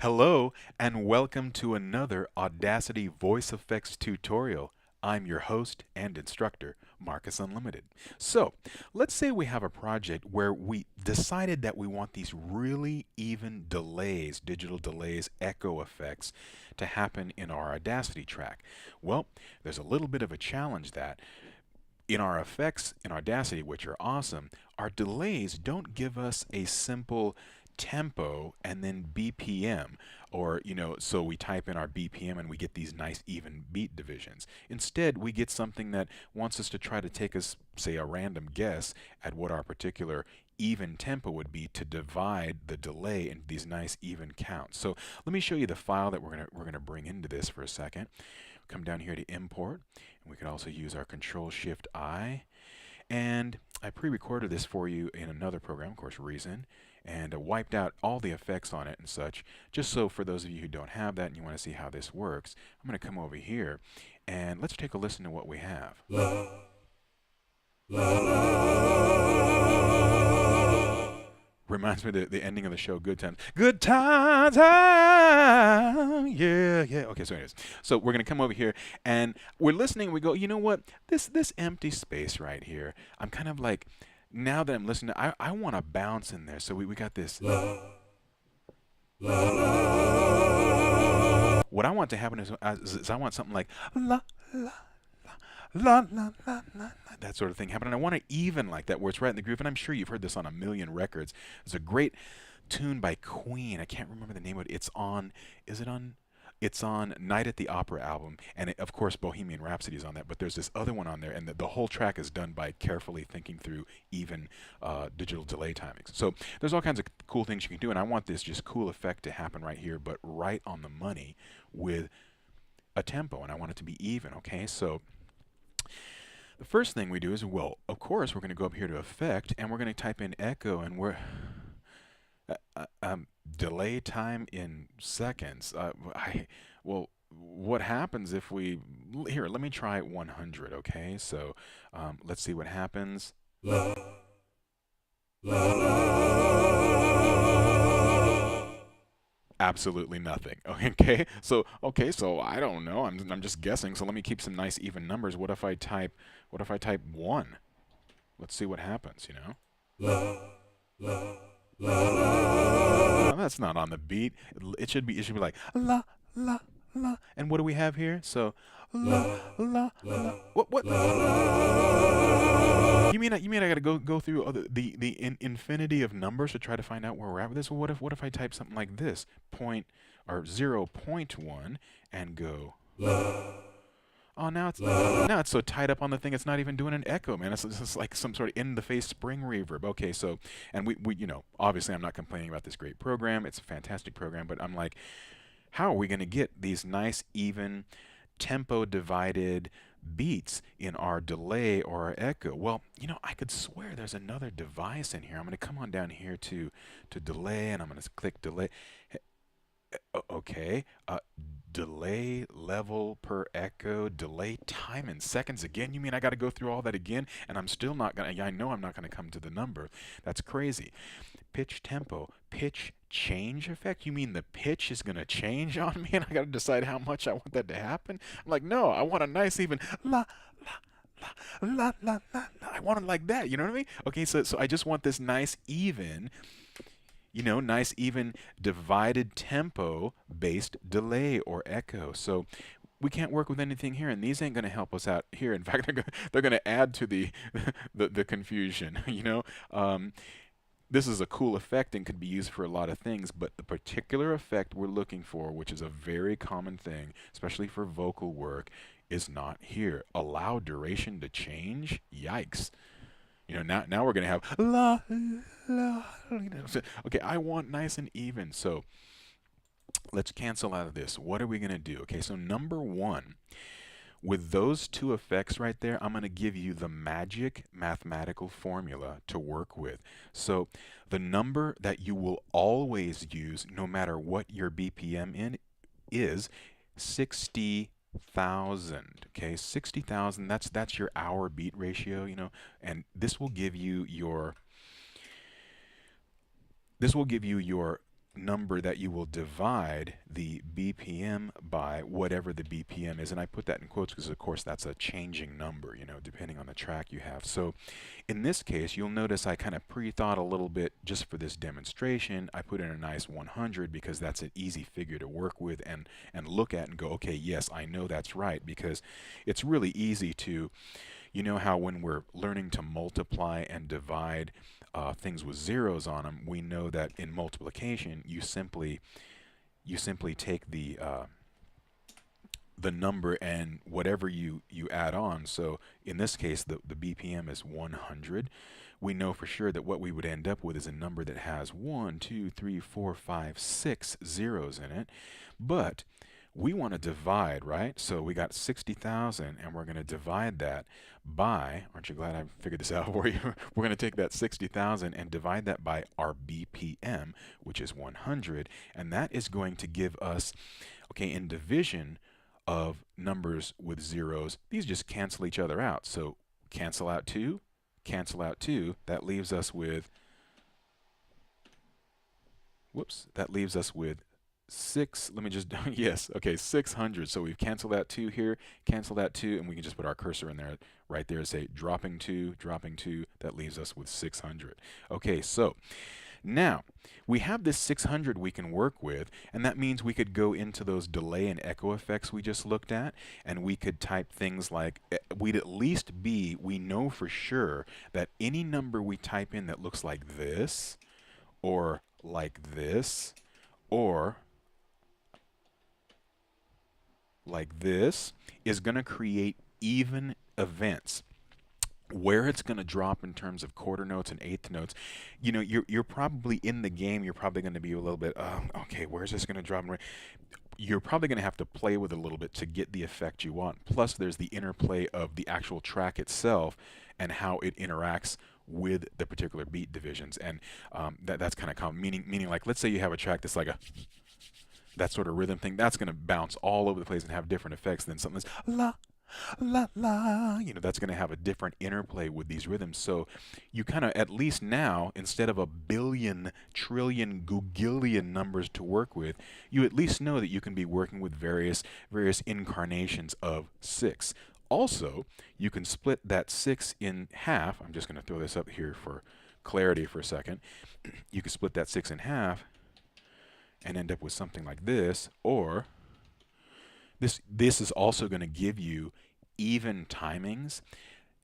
Hello and welcome to another Audacity voice effects tutorial. I'm your host and instructor, Marcus Unlimited. So, let's say we have a project where we decided that we want these really even delays, digital delays, echo effects to happen in our Audacity track. Well, there's a little bit of a challenge that in our effects in Audacity, which are awesome, our delays don't give us a simple tempo and then BPM, or so we type in our BPM and we get these nice even beat divisions. Instead, we get something that wants us to try to take us, say, a random guess at what our particular even tempo would be to divide the delay into these nice even counts. So let me show you the file that we're gonna bring into this for a second. Come down here to import, and we can also use our Control Shift I. And I pre-recorded this for you in another program, of course, Reason, and wiped out all the effects on it and such, just so for those of you who don't have that and you want to see how this works, I'm going to come over here and let's take a listen to what we have. Reminds me of the ending of the show, Good Times. Good times, yeah, yeah. Okay, so anyways, so we're gonna come over here and we're listening. We go, you know what? This empty space right here. I'm kind of like, now that I'm listening, I want to bounce in there. So we got this. What I want to happen is I want something like la la la la la la, that sort of thing happen. And I want it even like that, where it's right in the groove. And I'm sure you've heard this on a million records. There's a great tune by Queen. I can't remember the name of it. It's on. Is it on? It's on Night at the Opera album, and of course Bohemian Rhapsody is on that. But there's this other one on there, and the whole track is done by carefully thinking through even digital delay timings. So there's all kinds of cool things you can do, and I want this just cool effect to happen right here, but right on the money with a tempo, and I want it to be even. Okay, so the first thing we do is, well, of course, we're going to go up here to Effect, and we're going to type in Echo, and we're delay time in seconds. Well, what happens if we here? Let me try 100. Okay, so let's see what happens. Absolutely nothing. Okay, so I don't know. I'm just guessing. So let me keep some nice even numbers. What if I type 1? Let's see what happens, No, that's not on the beat. It should be like la la la. And what do we have here? So la la la. What? You mean I gotta go through all the infinity of numbers to try to find out where we're at with this? Well, what if I type something like this, point or 0.1, and go? Oh, now it's so tied up on the thing. It's not even doing an echo, man. It's just like some sort of in-the-face spring reverb. Okay, so and we obviously I'm not complaining about this great program. It's a fantastic program, but I'm like, how are we going to get these nice even tempo divided beats in our delay or our echo? Well, I could swear there's another device in here. I'm going to come on down here to delay, and I'm going to click delay. Okay, delay level per echo, delay time in seconds again. You mean I got to go through all that again? And I'm still not gonna. Yeah, I know I'm not gonna come to the number. That's crazy. Pitch tempo, pitch change effect. You mean the pitch is gonna change on me, and I got to decide how much I want that to happen? I'm like, no, I want a nice even la la la la la la. I want it like that. You know what I mean? Okay, so I just want this nice even nice even divided tempo based delay or echo. So we can't work with anything here, and these ain't going to help us out here. In fact, they're going to add to the the confusion. This is a cool effect and could be used for a lot of things, but the particular effect we're looking for, which is a very common thing, especially for vocal work, is not here. Allow duration to change? Yikes. Now we're gonna have la la. Okay, I want nice and even. So let's cancel out of this. What are we gonna do? Okay, so number one, with those two effects right there, I'm gonna give you the magic mathematical formula to work with. So the number that you will always use, no matter what your BPM in is 60,000. Okay, 60,000. That's your hour beat ratio. And this will give you your number that you will divide the BPM by, whatever the BPM is. And I put that in quotes because, of course, that's a changing number, depending on the track you have. So in this case, you'll notice I kind of pre-thought a little bit just for this demonstration. I put in a nice 100 because that's an easy figure to work with and look at and go, okay, yes, I know that's right, because it's really easy to, how when we're learning to multiply and divide things with zeros on them, we know that in multiplication you simply take the number and whatever you add on. So in this case, the BPM is 100. We know for sure that what we would end up with is a number that has 1, 2, 3, 4, 5, 6 zeros in it. But we want to divide, right? So we got 60,000, and we're going to divide that by, aren't you glad I figured this out for you? We're going to take that 60,000 and divide that by our BPM, which is 100, and that is going to give us, okay, in division of numbers with zeros, these just cancel each other out. So cancel out 2, cancel out 2, that leaves us with, that leaves us with 6, let me just, yes, okay, 600. So we've canceled that 2 here, cancel that 2, and we can just put our cursor in there right there and say dropping 2, that leaves us with 600. Okay, so now we have this 600 we can work with, and that means we could go into those delay and echo effects we just looked at, and we could type things like, we know for sure that any number we type in that looks like this, or like this, or like this, is going to create even events. Where it's going to drop in terms of quarter notes and eighth notes, you're probably in the game. You're probably going to be a little bit, okay, where's this going to drop? You're probably going to have to play with it a little bit to get the effect you want. Plus, there's the interplay of the actual track itself and how it interacts with the particular beat divisions, and that's kind of common. Meaning, like, let's say you have a track that's like that sort of rhythm thing, that's going to bounce all over the place and have different effects than something that's la, la, la. That's going to have a different interplay with these rhythms. So you kind of, at least now, instead of a billion, trillion, googillion numbers to work with, you at least know that you can be working with various incarnations of 6. Also, you can split that 6 in half. I'm just going to throw this up here for clarity for a second. You can split that 6 in half and end up with something like this, or this is also going to give you even timings.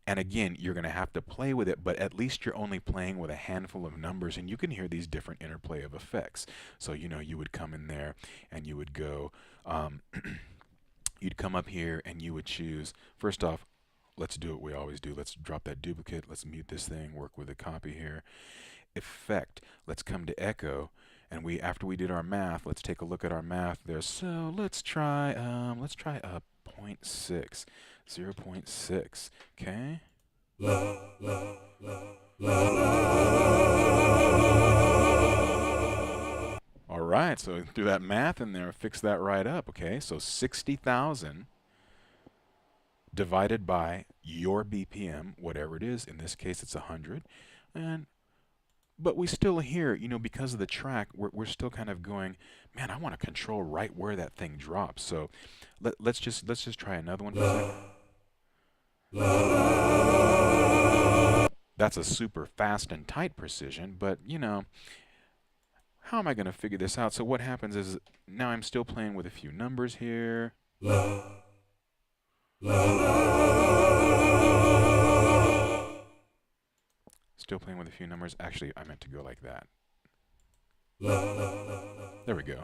And again, you're going to have to play with it, but at least you're only playing with a handful of numbers, and you can hear these different interplay of effects. So you would come in there and you would go, you'd come up here and you would choose, first off, let's do what we always do. Let's drop that duplicate. Let's mute this thing, work with a copy here. Effect, let's come to echo, and after we did our math, let's take a look at our math there. So let's try a 0.6, 0.6, okay? All right, so do that math in there, fix that right up, okay? So 60,000 divided by your BPM, whatever it is. In this case, it's 100, but we still hear, because of the track, we're still kind of going, man, I want to control right where that thing drops. So let's just try another one for a second. That's a super fast and tight precision, but how am I going to figure this out? So what happens is, now I'm still playing with a few numbers here. Still playing with a few numbers. Actually, I meant to go like that. There we go.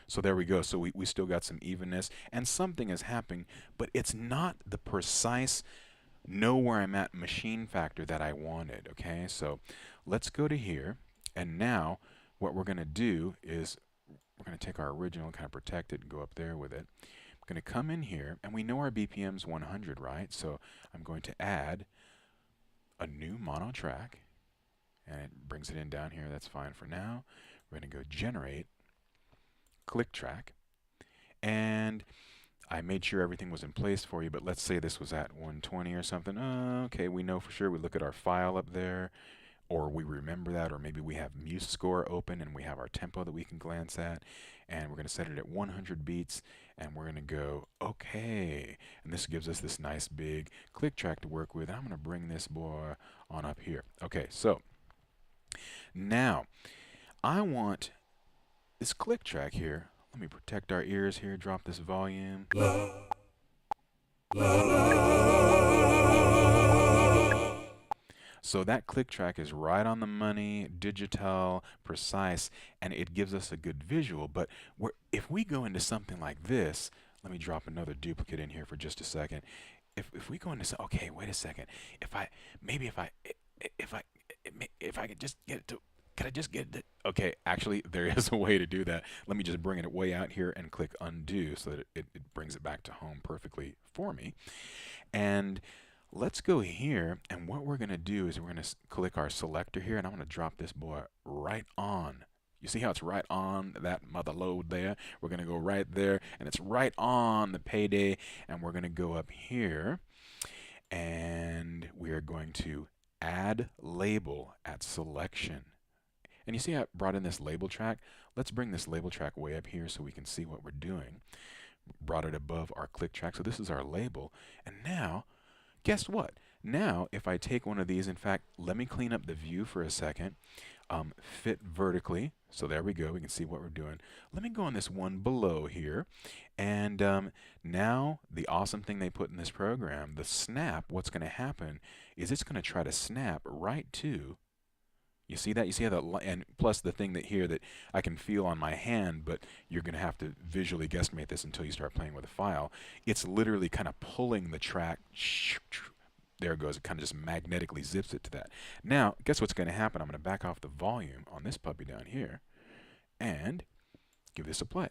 So there we go. So we still got some evenness, and something is happening, but it's not the precise know where I'm at machine factor that I wanted, okay? So let's go to here, and now what we're going to do is we're going to take our original and kind of protect it and go up there with it. I'm going to come in here, and we know our BPM's 100, right? So I'm going to add a new mono track, and it brings it in down here. That's fine for now. We're going to go generate, click track, and I made sure everything was in place for you, but let's say this was at 120 or something. Okay, we know for sure. We look at our file up there, or we remember that, or maybe we have MuseScore open and we have our tempo that we can glance at, and we're going to set it at 100 beats, and we're going to go, okay. And this gives us this nice big click track to work with. I'm going to bring this boy on up here. Okay, so now I want this click track here. Let me protect our ears here, drop this volume. So that click track is right on the money, digital, precise, and it gives us a good visual. But if we go into something like this, let me drop another duplicate in here for just a second. If we go into, okay, wait a second. Maybe if I could just get it to, could I just get it to, okay, actually there is a way to do that. Let me just bring it way out here and click undo so that it brings it back to home perfectly for me. And let's go here, and what we're going to do is we're going to click our selector here, and I'm going to drop this boy right on. You see how it's right on that mother load there? We're going to go right there, and it's right on the payday, and we're going to go up here, and we are going to add label at selection. And you see I brought in this label track? Let's bring this label track way up here so we can see what we're doing. Brought it above our click track, so this is our label, and now guess what? Now, if I take one of these, in fact, let me clean up the view for a second. Fit vertically. So there we go. We can see what we're doing. Let me go on this one below here. And now the awesome thing they put in this program, the snap, what's going to happen is it's going to try to snap right to. You see that? You see how that, and plus the thing that here that I can feel on my hand, but you're going to have to visually guesstimate this until you start playing with a file. It's literally kind of pulling the track. There it goes. It kind of just magnetically zips it to that. Now, guess what's going to happen? I'm going to back off the volume on this puppy down here and give this a play.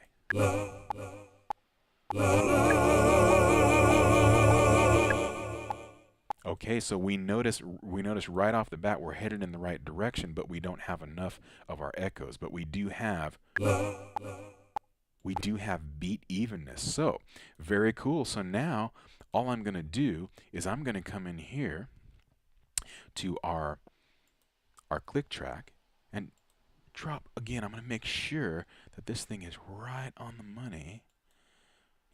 Okay, so we notice right off the bat we're headed in the right direction, but we don't have enough of our echoes. But we do have beat evenness. So very cool. So now all I'm going to do is I'm going to come in here to our click track and drop again. I'm going to make sure that this thing is right on the money.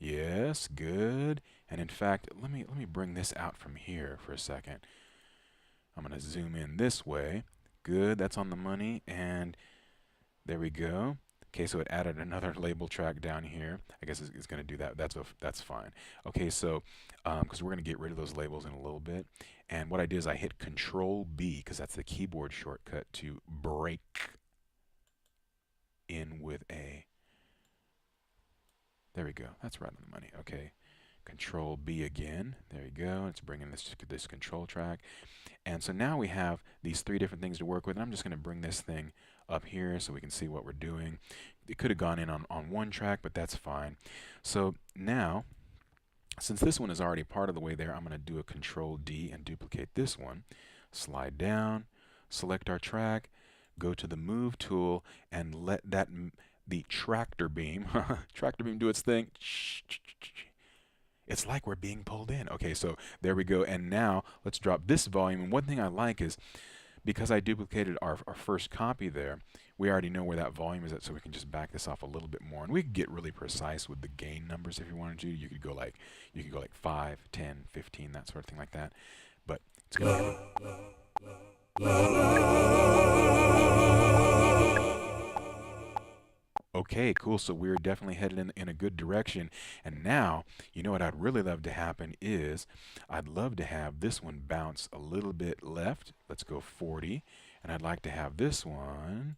Yes, good. And in fact, let me bring this out from here for a second. I'm going to zoom in this way. Good, that's on the money, and there we go. Okay, so it added another label track down here. I guess it's going to do that. That's fine. Okay, so because we're going to get rid of those labels in a little bit. And what I did is I hit Control B because that's the keyboard shortcut to break in with a. There we go. That's right on the money. Okay. Control B again. There you go. It's bringing this control track. And so now we have these three different things to work with. And I'm just going to bring this thing up here so we can see what we're doing. It could have gone in on one track, but that's fine. So now, since this one is already part of the way there, I'm going to do a Control D and duplicate this one. Slide down, select our track, go to the Move tool, and let the tractor beam do its thing. It's like we're being pulled in. Okay, so there we go. And now let's drop this volume. And one thing I like is because I duplicated our first copy there, we already know where that volume is at, so we can just back this off a little bit more. And we could get really precise with the gain numbers if you wanted to. You could go like 5, 10, 15, that sort of thing like that. But it's going Okay, cool. So we're definitely headed in a good direction. And now, you know what I'd really love to happen is I'd love to have this one bounce a little bit left. Let's go 40. And I'd like to have this one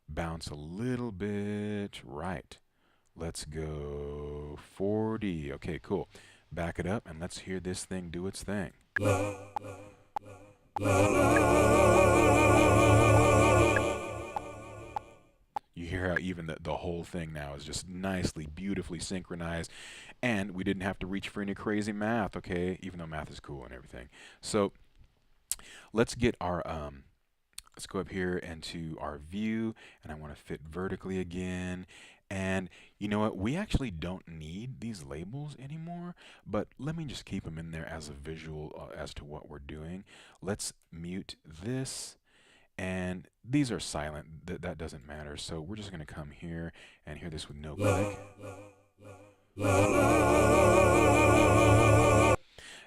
bounce a little bit right. Let's go 40. Okay, cool. Back it up and let's hear this thing do its thing. You hear how even the whole thing now is just nicely, beautifully synchronized, and we didn't have to reach for any crazy math, okay? Even though math is cool and everything. So let's get our let's go up here into our view, and I want to fit vertically again, And you know what? We actually don't need these labels anymore, but let me just keep them in there as a visual as to what we're doing. Let's mute this, and these are silent. That doesn't matter. So we're just going to come here and hear this with no click.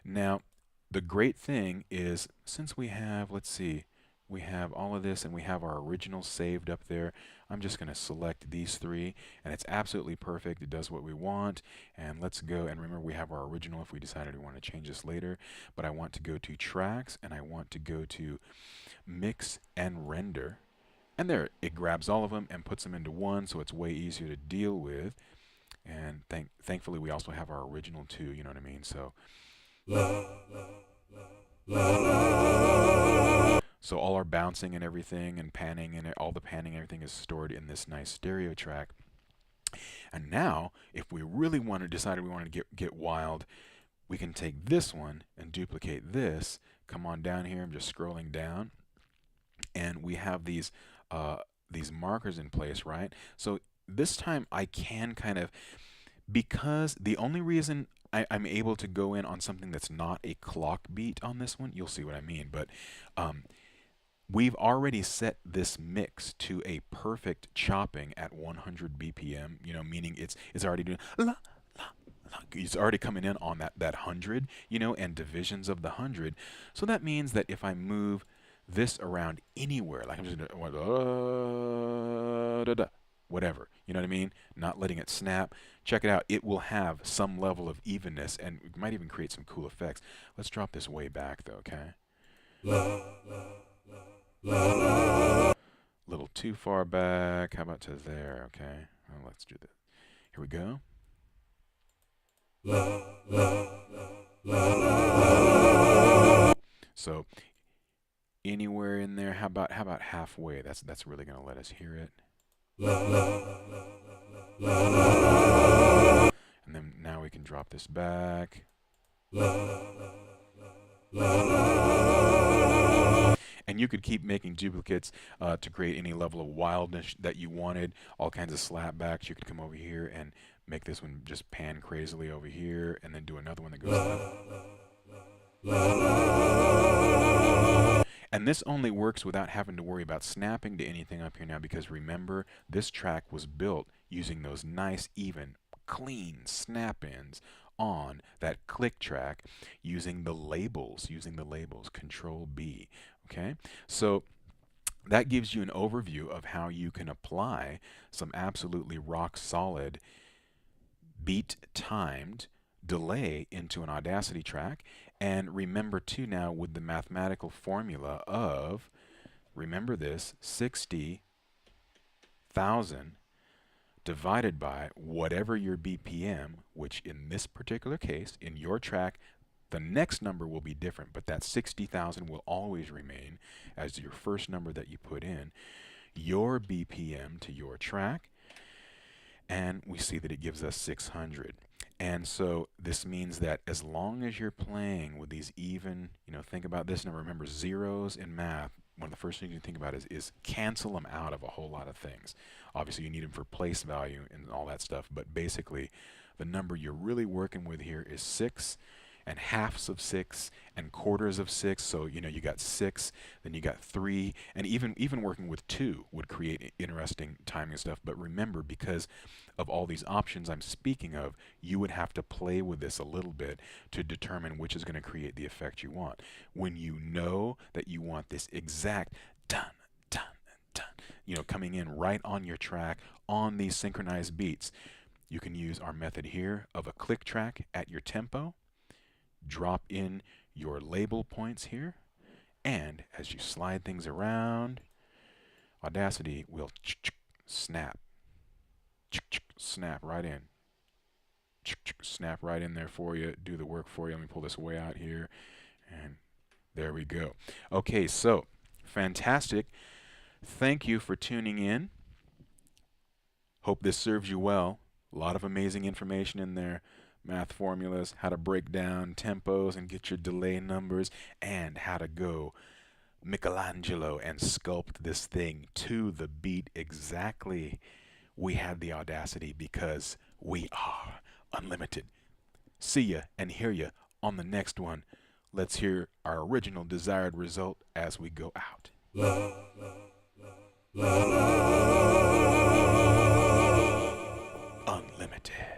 Now, the great thing is, since we have, let's see, we have all of this and we have our original saved up there, I'm just going to select these three, and it's absolutely perfect. It does what we want. And let's go, and remember we have our original if we decided we want to change this later, but I want to go to tracks, and I want to go to mix and render. And there, it grabs all of them and puts them into one, so it's way easier to deal with. And thankfully, we also have our original too, you know what I mean? So so all our bouncing and everything and panning and all the panning and everything is stored in this nice stereo track. And now, if we really want to decide we want to get wild, we can take this one and duplicate this. Come on down here. I'm just scrolling down, and we have these markers in place, right? So this time I can kind of, because the only reason I'm able to go in on something that's not a clock beat on this one, you'll see what I mean, but we've already set this mix to a perfect chopping at 100 BPM, you know, meaning it's already doing la, la, la. It's already coming in on that 100, you know, and divisions of the 100. So that means that if I move this around anywhere, like I'm just gonna whatever, you know what I mean? Not letting it snap. Check it out. It will have some level of evenness, and it might even create some cool effects. Let's drop this way back though, okay? Little too far back. How about to there? Okay. Well, let's do that. Here we go. So anywhere in there. How about halfway? That's really gonna let us hear it. And then now we can drop this back. And you could keep making duplicates to create any level of wildness that you wanted. All kinds of slapbacks. You could come over here and make this one just pan crazily over here, and then do another one that goes left. And this only works without having to worry about snapping to anything up here now, because remember, this track was built using those nice, even, clean snap-ins on that click track using the labels, Control B. Okay, so that gives you an overview of how you can apply some absolutely rock solid beat timed delay into an Audacity track. And remember too, now with the mathematical formula of, remember this, 60,000 divided by whatever your BPM, which in this particular case, in your track, the next number will be different, but that 60,000 will always remain as your first number that you put in, your BPM to your track, and we see that it gives us 600. And so this means that as long as you're playing with these even, you know, think about this number. Remember, zeros in math, one of the first things you think about is cancel them out of a whole lot of things. Obviously, you need them for place value and all that stuff, but basically, the number you're really working with here is 6 and halves of 6 and quarters of 6. So you know you got 6, then you got 3, and even working with 2 would create interesting timing stuff. But remember, because of all these options I'm speaking of, you would have to play with this a little bit to determine which is going to create the effect you want. When you know that you want this exact dun dun dun, you know, coming in right on your track on these synchronized beats, you can use our method here of a click track at your tempo. Drop in your label points here, and as you slide things around, Audacity will snap right in, snap right in there for you, do the work for you. Let me pull this way out here, and there we go. Okay, so fantastic. Thank you for tuning in. Hope this serves you well. A lot of amazing information in there. Math formulas, how to break down tempos and get your delay numbers, and how to go Michelangelo and sculpt this thing to the beat exactly We had the audacity because we are unlimited. See ya and hear ya on the next one. Let's hear our original desired result as we go out. Unlimited.